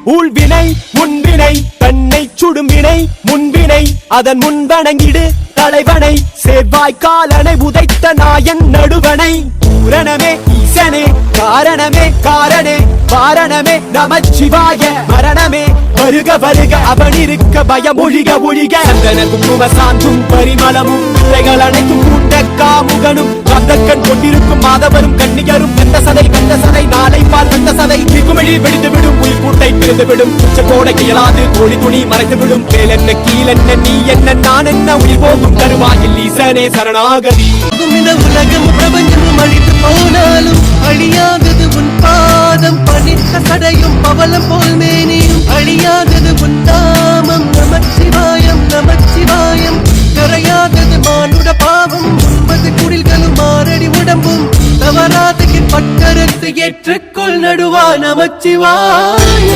ஊழ்வினை உன்வினை தன்னை சுடும்பினை முன்வினை அதன் முன்வணங்கிடு தலைவனை செவ்வாய்க்காலனை உதைத்த நாயன் நடுவனை பூரணமே ஈசனே காரணமே காரணே வாரணமே நமச்சிவாய மரணமே வருக வருக அவனிருக்க பயம் ஒழிக ஒழிக சந்தன குங்கும சாந்தும் பரிமளமும் பிள்ளைகள் அனைத்தும் கூட்ட காமுகனும் கந்தக்கண் கொண்டிருக்கும் மாதவரும் கன்னியரும் வெந்த சதை நாளை பால் வெந்த சதை திகுமிழி வெடித்து விடும் உயிர் கூட்டை பிரிந்து விடும் உச்ச கோடை இயலாது கோழி துணி மறைத்து விடும் மேல் என்ன கீழ் என்ன நீ என்ன நான் என்ன உயிர் போகும் தருவாயில் ஈசனே சரணாகதி இந்த உலகம் பிரபஞ்சமும் அழித்து போனாலும் அழியாதது உன் பாதம் பணித்த சடையும் பவளம் போல் மேனியும் அழியாதது உன் நாமம் நமச்சிவாயம் நமச்சிவாயம் கரையாதது மானுட பாவம் 9 குடில்களும் மாரடி உடம்பும் தவறாதையின் பட்டரத்து ஏற்றுக்கொள் நடுவா நமச்சிவாயம்